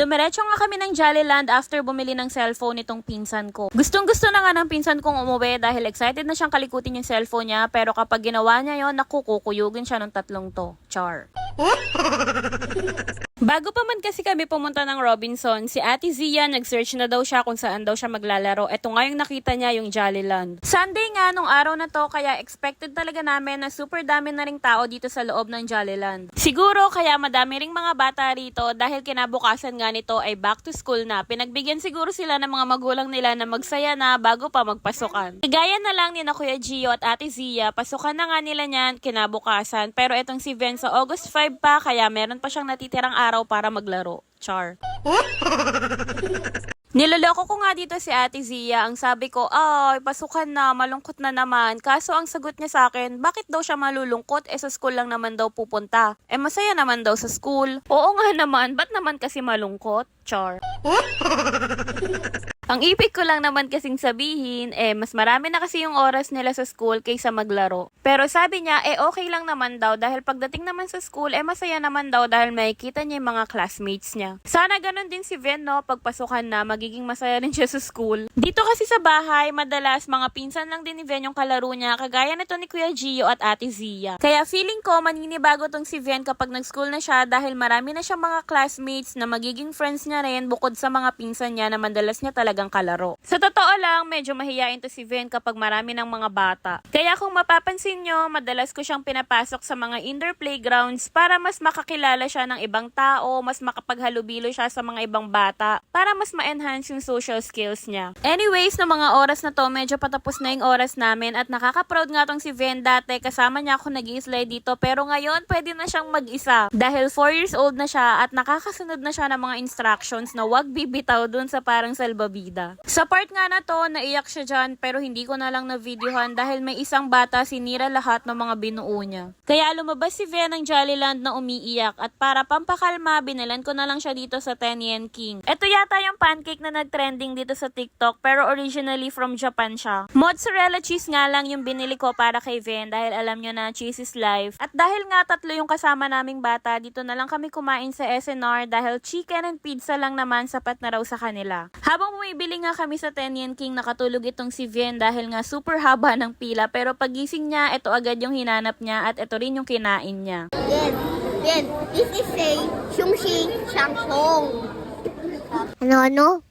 Dumiretso nga kami ng Jollyland after bumili ng cellphone nitong pinsan ko. Gustong-gusto na nga ng pinsan kong umuwi dahil excited na siyang kalikutin yung cellphone niya, pero kapag ginawa niya yon, nakukukuyugin siya ng tatlong to. Char. Bago pa man kasi kami pumunta ng Robinson, si Ate Zia nag-search na daw siya kung saan daw siya maglalaro. Eto nga yung nakita niya, yung Jollyland. Sunday nga nung araw na to, kaya expected talaga namin na super dami na ring tao dito sa loob ng Jollyland. Siguro kaya madami ring mga bata rito dahil kinabukasan nga nito ay back to school na. Pinagbigyan siguro sila ng mga magulang nila na magsaya na bago pa magpasukan. Gaya na lang ni na Kuya Gio at Ate Zia, pasukan na nga nila niyan kinabukasan. Pero etong si Ven sa August 5 pa, kaya meron pa siyang natitirang araw para maglaro. Char. Niloloko ko nga dito si Ate Zia. Ang sabi ko, ay, pasukan na, malungkot na naman. Kaso ang sagot niya sa akin, bakit daw siya malulungkot? Sa school lang naman daw pupunta. Masaya naman daw sa school. Oo nga naman, ba't naman kasi malungkot? Char. Ang ibig ko lang naman kasing sabihin, mas marami na kasi yung oras nila sa school kaysa maglaro. Pero sabi niya, okay lang naman daw dahil pagdating naman sa school, masaya naman daw dahil makikita niya yung mga classmates niya. Sana ganun din si Ven, no? Pagpasukan na, magiging masaya rin siya sa school. Dito kasi sa bahay, madalas mga pinsan lang din ni Ven yung kalaro niya, kagaya nito ni Kuya Gio at Ate Zia. Kaya feeling ko, maninibago tong si Ven kapag nag-school na siya dahil marami na siyang mga classmates na magiging friends niya rin bukod sa mga pinsan niya na madalas niya talagang kalaro. Sa totoo lang, medyo mahihain to si Ven kapag marami ng mga bata. Kaya kung mapapansin nyo, madalas ko siyang pinapasok sa mga indoor playgrounds para mas makakilala siya ng ibang tao, mas makapaghalubilo siya sa mga ibang bata, para mas ma-enhance yung social skills niya. Anyways, no mga oras na to, medyo patapos na yung oras namin at nakaka-proud nga tong si Ven. Dati, kasama niya ako nag-i-slide dito, pero ngayon, pwede na siyang mag-isa. Dahil 4 years old na siya at nakakasunod na siya ng mga instructions na wag bibitaw dun sa parang salbabida. Sa part nga na to, naiyak siya dyan pero hindi ko na lang na-videohan dahil may isang bata sinira lahat ng mga binuo niya. Kaya lumabas si Ven ng Jollyland na umiiyak at para pampakalma, binalan ko na lang siya dito sa 10 Yen King. Ito yata yung pancake na nag-trending dito sa TikTok pero originally from Japan siya. Mozzarella cheese nga lang yung binili ko para kay Ven dahil alam nyo na cheese is life. At dahil nga tatlo yung kasama naming bata, dito na lang kami kumain sa SNR dahil chicken and pizza lang naman sapat na raw sa kanila. Habang bumibili nga kami sa 10 Yen King, nakatulog itong si Ven dahil nga super haba ng pila pero pagising niya, ito agad yung hinanap niya at ito rin yung kinain niya. Yan. This is a Shungxing Shangchong. Ano?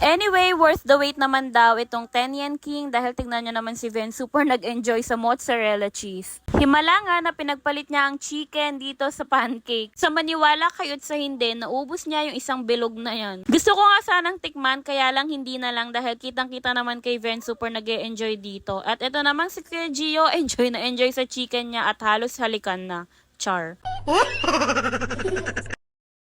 Anyway, worth the wait naman daw itong 10 Yen King dahil tignan nyo naman si Ven, super nag-enjoy sa mozzarella cheese. Himala nga na pinagpalit niya ang chicken dito sa pancake. Sa maniwala kayo't sa hindi, naubos niya yung isang bilog na yan. Gusto ko nga sanang tikman, kaya lang hindi na lang dahil kitang-kita naman kay Ven, super nag-enjoy dito. At ito namang si Kuya Gio, enjoy na enjoy sa chicken niya at halos halikan na. Char.